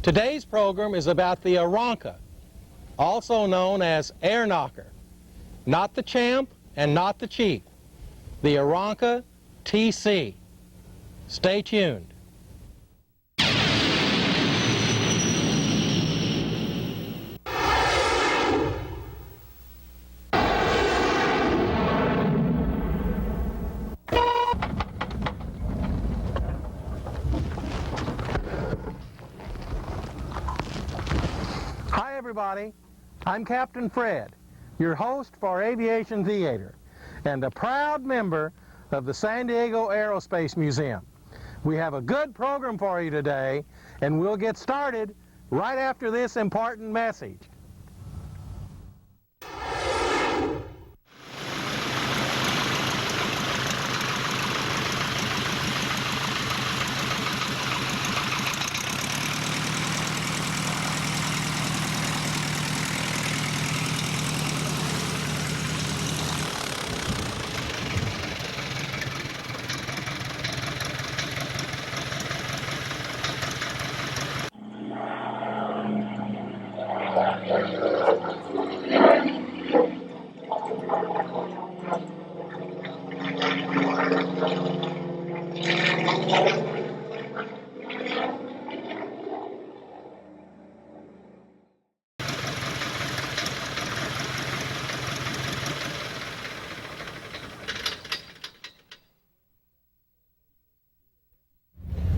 Today's program is about the Aeronca, also known as Aeronca. Not the Champ and not the Chief. The Aeronca TC. Stay tuned. Hi everybody, I'm Captain Fred, your host for Aviation Theater and a proud member of the San Diego Aerospace Museum. We have a good program for you today, and we'll get started right after this important message.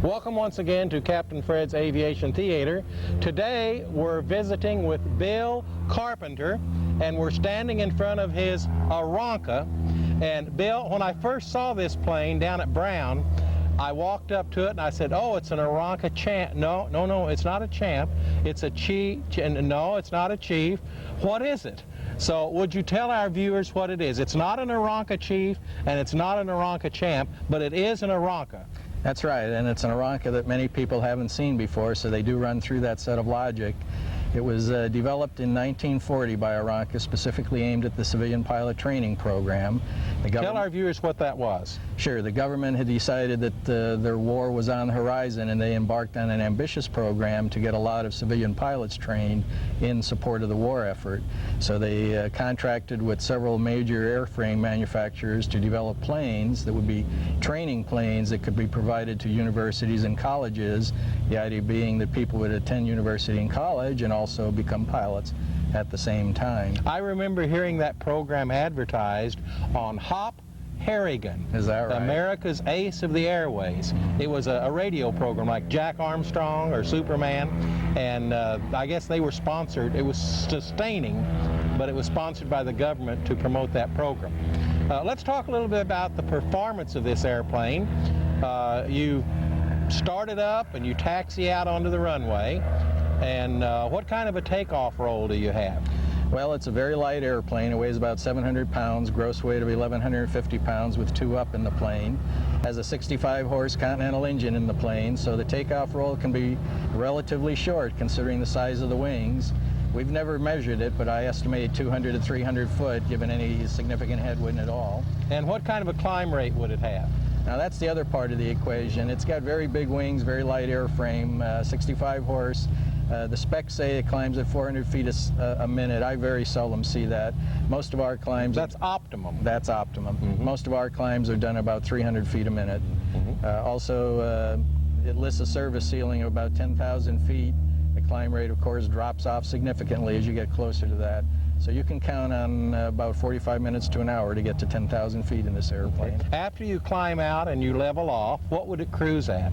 Welcome once again to Captain Fred's Aviation Theater. Today we're visiting with Bill Carpenter, and we're standing in front of his Aeronca. And Bill, when I first saw this plane down at Brown, I walked up to it and I said, "Oh, it's an Aeronca Champ." No, it's not a Champ. It's a Chief. No, it's not a Chief. What is it? So would you tell our viewers what it is? It's not an Aeronca Chief and it's not an Aeronca Champ, but it is an Aeronca. That's right, and it's an Aeronca that many people haven't seen before, so they do run through that set of logic. It was developed in 1940 by Aeronca, specifically aimed at the civilian pilot training program. Tell our viewers what that was. Sure. The government had decided that their war was on the horizon, and they embarked on an ambitious program to get a lot of civilian pilots trained in support of the war effort. So they contracted with several major airframe manufacturers to develop planes that would be training planes that could be provided to universities and colleges, the idea being that people would attend university and college and also become pilots at the same time. I remember hearing that program advertised on Hop Harrigan. Is that right? America's Ace of the Airways. It was a radio program like Jack Armstrong or Superman, and I guess they were sponsored. It was sustaining, but it was sponsored by the government to promote that program. Let's talk a little bit about the performance of this airplane. You start it up and you taxi out onto the runway. And what kind of a takeoff roll do you have? Well, it's a very light airplane. It weighs about 700 pounds, gross weight of 1,150 pounds with two up in the plane. Has a 65-horse Continental engine in the plane, so the takeoff roll can be relatively short considering the size of the wings. We've never measured it, but I estimate 200 to 300 foot given any significant headwind at all. And what kind of a climb rate would it have? Now that's the other part of the equation. It's got very big wings, very light airframe, 65 horse. The specs say it climbs at 400 feet a minute. I very seldom see that. Most of our climbs... That's optimum. That's optimum. Mm-hmm. Most of our climbs are done about 300 feet a minute. Mm-hmm. Also, it lists a service ceiling of about 10,000 feet. The climb rate, of course, drops off significantly as you get closer to that. So you can count on about 45 minutes to an hour to get to 10,000 feet in this airplane. After you climb out and you level off, what would it cruise at?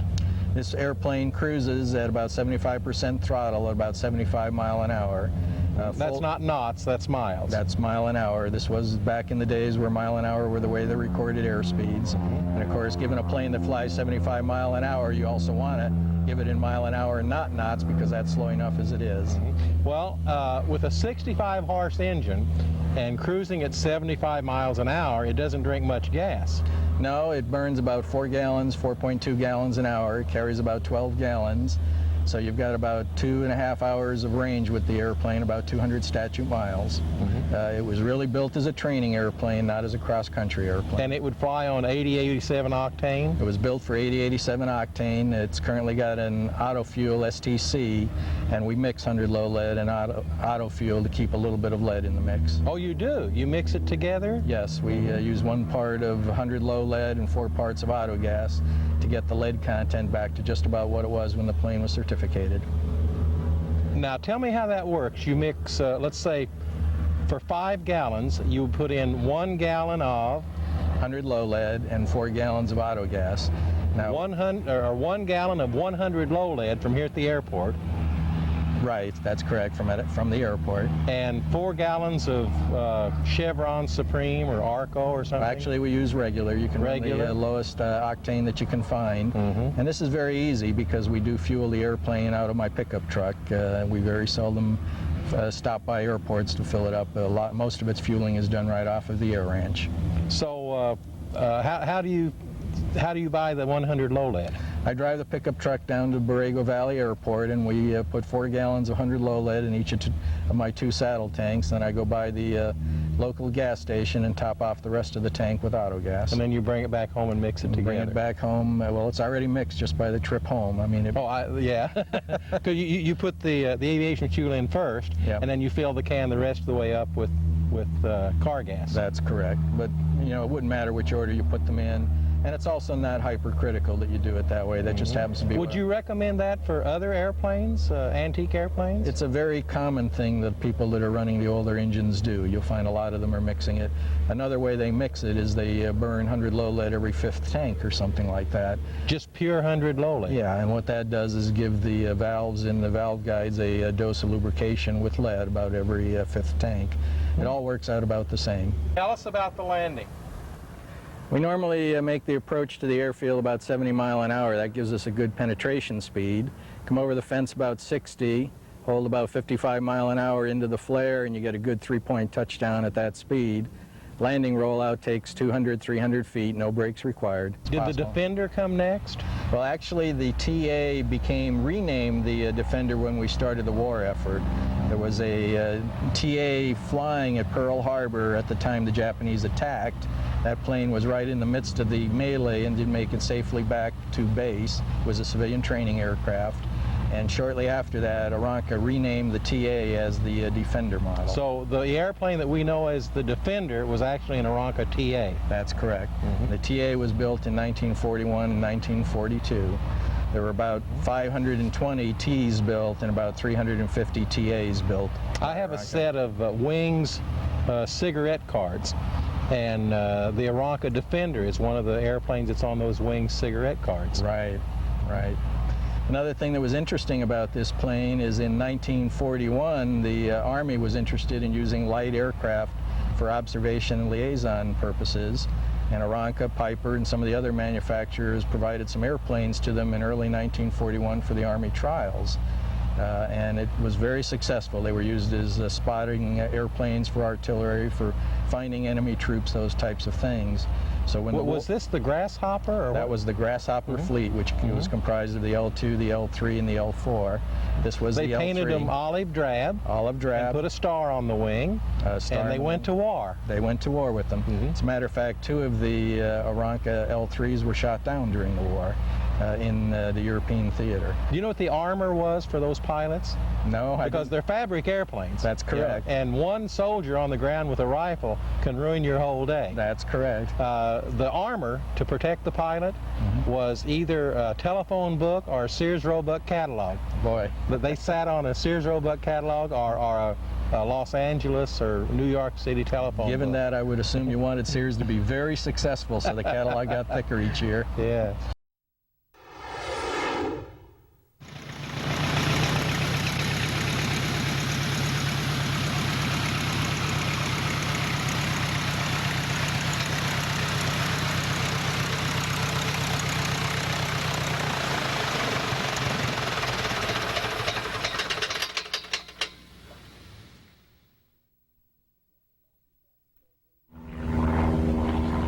This airplane cruises at about 75% throttle at about 75 mile an hour. That's not knots, that's miles. That's mile an hour. This was back in the days where mile an hour were the way they recorded airspeeds. Mm-hmm. And of course, given a plane that flies 75 mile an hour, you also want to give it in mile an hour and not knots because that's slow enough as it is. Mm-hmm. Well, with a 65 horse engine and cruising at 75 miles an hour, it doesn't drink much gas. No, it burns about 4 gallons, 4.2 gallons an hour. It carries about 12 gallons. So you've got about 2.5 hours of range with the airplane, about 200 statute miles. It was really built as a training airplane, not as a cross-country airplane. And it would fly on 8087 octane? It was built for 8087 octane. It's currently got an auto fuel STC, and we mix 100 low lead and auto fuel to keep a little bit of lead in the mix. Oh, you do? You mix it together? Yes, we use 1 part of 100 low lead and 4 parts of auto gas to get the lead content back to just about what it was when the plane was certificated. Now tell me how that works. You mix, let's say, for 5 gallons, you put in 1 gallon of 100 low lead and 4 gallons of auto gas. Now, 1 gallon of 100 low lead from here at the airport. Right, that's correct, from the airport. And 4 gallons of Chevron Supreme or Arco or something? Actually, we use regular. You can run the lowest octane that you can find. And this is very easy because we do fuel the airplane out of my pickup truck. We very seldom stop by airports to fill it up. Most of its fueling is done right off of the air ranch. So how do you buy the 100 low lead? I drive the pickup truck down to Borrego Valley Airport, and we put 4 gallons of 100 low lead in each of my 2 saddle tanks. Then I go by the local gas station and top off the rest of the tank with auto gas. And then you bring it back home and mix it together? Bring it back home. Well, it's already mixed just by the trip home. I mean, yeah. Because you put the aviation fuel in first, and then you fill the can the rest of the way up with car gas. That's correct. But you know, it wouldn't matter which order you put them in. And it's also not hypercritical that you do it that way. That just happens to be. Would you recommend that for other airplanes, antique airplanes? It's a very common thing that people that are running the older engines do. You'll find a lot of them are mixing it. Another way they mix it is they burn 100 low lead every 5th tank or something like that. Just pure 100 low lead? Yeah, and what that does is give the valves in the valve guides a dose of lubrication with lead about every 5th tank. It all works out about the same. Tell us about the landing. We normally make the approach to the airfield about 70 miles an hour. That gives us a good penetration speed. Come over the fence about 60, hold about 55 miles an hour into the flare, and you get a good 3-point touchdown at that speed. Landing rollout takes 200, 300 feet, no brakes required. Did the Defender come next? Well, actually, the TA renamed the Defender when we started the war effort. There was a TA flying at Pearl Harbor at the time the Japanese attacked. That plane was right in the midst of the melee and did make it safely back to base. It was a civilian training aircraft. And shortly after that, Aeronca renamed the TA as the Defender model. So the airplane that we know as the Defender was actually an Aeronca TA? That's correct. The TA was built in 1941 and 1942. There were about 520 Ts built and about 350 TAs built. I have a set of Wings cigarette cards, and the Aeronca Defender is one of the airplanes that's on those Wings cigarette cards. Right, right. Another thing that was interesting about this plane is in 1941, the Army was interested in using light aircraft for observation and liaison purposes. And Aeronca, Piper, and some of the other manufacturers provided some airplanes to them in early 1941 for the Army trials. And it was very successful. They were used as spotting airplanes for artillery, for finding enemy troops, those types of things. So when was this the Grasshopper? Or that was the Grasshopper fleet, which was comprised of the L2, the L3, and the L4. This was the L3. They painted them olive drab. Olive drab. And put a star on the wing. And they went to war. They went to war with them. As a matter of fact, 2 of the Aeronca L3s were shot down during the war in the European theater. Do you know what the armor was for those pilots? No. Because they're fabric airplanes. That's correct. Yeah. And one soldier on the ground with a rifle can ruin your whole day. That's correct. The armor to protect the pilot was either a telephone book or a Sears Roebuck catalog. Boy. But they sat on a Sears Roebuck catalog or a Los Angeles or New York City telephone Given book. that, I would assume you wanted Sears to be very successful, so the catalog got thicker each year. Yeah.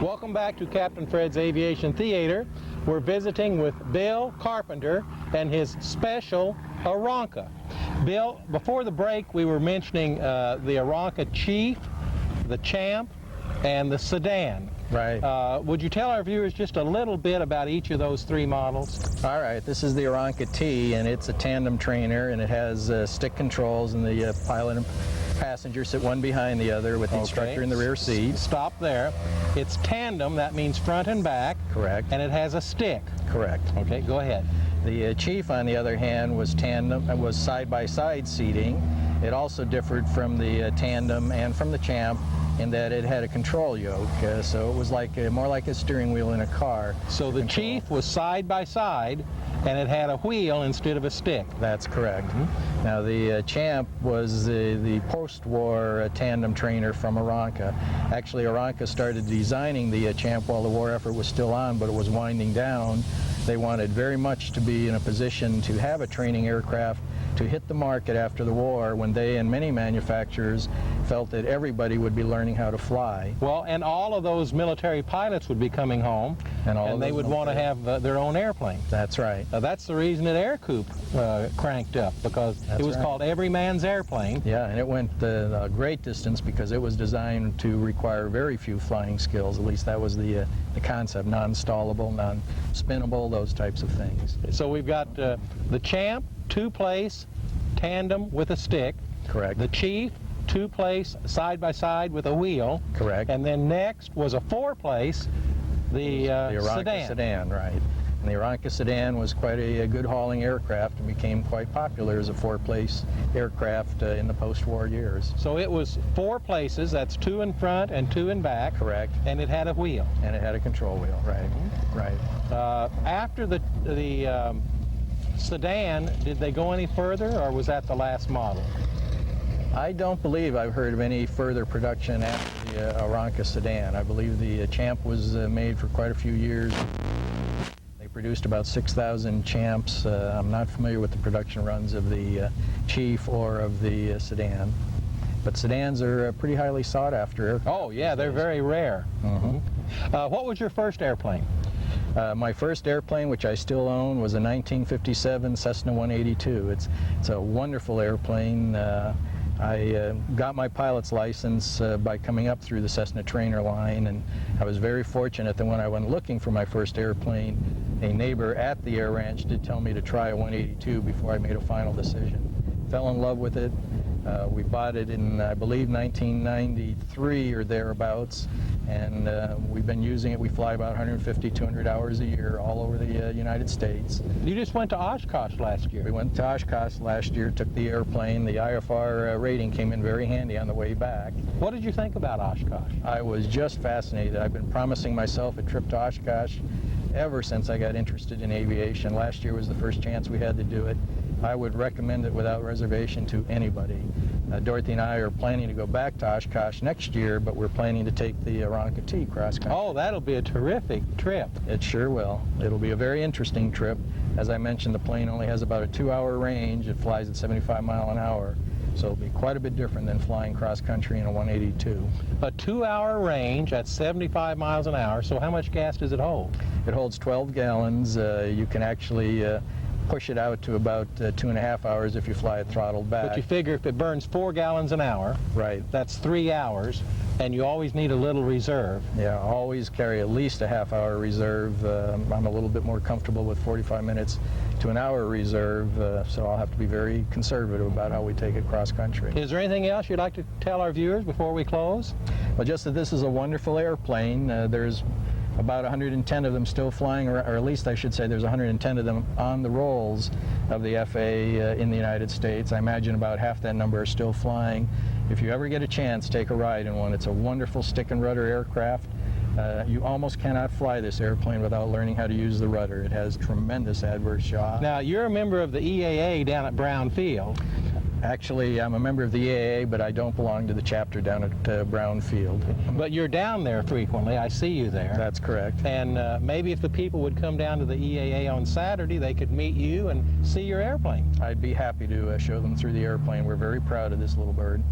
Welcome back to Captain Fred's Aviation Theater. We're visiting with Bill Carpenter, and his special Aeronca. Bill, before the break we were mentioning the Aeronca Chief, the Champ, and the Sedan. Right. Would you tell our viewers just a little bit about each of those three models? All right, this is the Aeronca T, and it's a tandem trainer, and it has stick controls, and the pilot and passenger sit one behind the other with the instructor in the rear seat. Stop there. It's tandem, that means front and back. Correct. And it has a stick. Correct. Okay, go ahead. The Chief, on the other hand, was tandem, was side-by-side seating. It also differed from the tandem and from the Champ in that it had a control yoke, so it was like more like a steering wheel in a car. So the Chief was side by side, and it had a wheel instead of a stick. That's correct. Now the Champ was the post-war tandem trainer from Aeronca. Actually, Aeronca started designing the Champ while the war effort was still on, but it was winding down. They wanted very much to be in a position to have a training aircraft to hit the market after the war, when they and many manufacturers felt that everybody would be learning how to fly. Well, and all of those military pilots would be coming home, and they would want to have their own airplane. That's right. That's the reason that Air Coupe cranked up, because it was called Every Man's Airplane. Yeah, and it went a great distance because it was designed to require very few flying skills. At least that was the concept: non-stallable, non-spinnable, those types of things. So we've got the Champ, two-place, tandem with a stick. Correct. The Chief, two-place, side-by-side with a wheel. Correct. And then next was a four-place, the Aeronca sedan, right. And the Aeronca sedan was quite a good hauling aircraft and became quite popular as a four-place aircraft in the post-war years. So it was four places, that's two in front and two in back. Correct. And it had a wheel. And it had a control wheel, right. Right. After the sedan, did they go any further, or was that the last model? I don't believe I've heard of any further production after the Aeronca sedan. I believe the Champ was made for quite a few years. They produced about 6,000 Champs. I'm not familiar with the production runs of the Chief or of the sedan. But sedans are pretty highly sought after. Oh yeah, they're very rare. What was your first airplane? My first airplane, which I still own, was a 1957 Cessna 182. It's a wonderful airplane. I got my pilot's license by coming up through the Cessna trainer line, and I was very fortunate that when I went looking for my first airplane, a neighbor at the air ranch did tell me to try a 182 before I made a final decision. Fell in love with it. We bought it in, I believe, 1993 or thereabouts, and we've been using it. We fly about 150, 200 hours a year all over the United States. You just went to Oshkosh last year. We went to Oshkosh last year, took the airplane. The IFR rating came in very handy on the way back. What did you think about Oshkosh? I was just fascinated. I've been promising myself a trip to Oshkosh ever since I got interested in aviation. Last year was the first chance we had to do it. I would recommend it without reservation to anybody. Dorothy and I are planning to go back to Oshkosh next year, but we're planning to take the Aeronca T cross country. Oh, that'll be a terrific trip. It sure will. It'll be a very interesting trip. As I mentioned, the plane only has about a 2-hour range. It flies at 75 miles an hour. So it'll be quite a bit different than flying cross country in a 182. A 2-hour range at 75 miles an hour, so how much gas does it hold? It holds 12 gallons. You can actually push it out to about 2.5 hours if you fly it throttled back. But you figure if it burns 4 gallons an hour, right, that's 3 hours, and you always need a little reserve. Yeah, always carry at least a half-hour reserve. I'm a little bit more comfortable with 45 minutes to an hour reserve, so I'll have to be very conservative about how we take it cross-country. Is there anything else you'd like to tell our viewers before we close? Well, just that this is a wonderful airplane. There's about 110 of them still flying, or at least I should say there's 110 of them on the rolls of the FA in the United States. I imagine about half that number are still flying. If you ever get a chance, take a ride in one. It's a wonderful stick and rudder aircraft. You almost cannot fly this airplane without learning how to use the rudder. It has tremendous adverse yaw. Now, you're a member of the EAA down at Brown Field. Actually, I'm a member of the EAA, but I don't belong to the chapter down at Brown Field. But you're down there frequently. I see you there. That's correct. And maybe if the people would come down to the EAA on Saturday, they could meet you and see your airplane. I'd be happy to show them through the airplane. We're very proud of this little bird.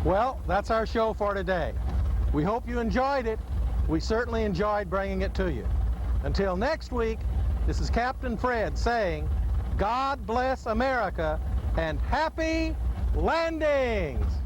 Well, that's our show for today. We hope you enjoyed it. We certainly enjoyed bringing it to you. Until next week, this is Captain Fred saying, God bless America and happy landings!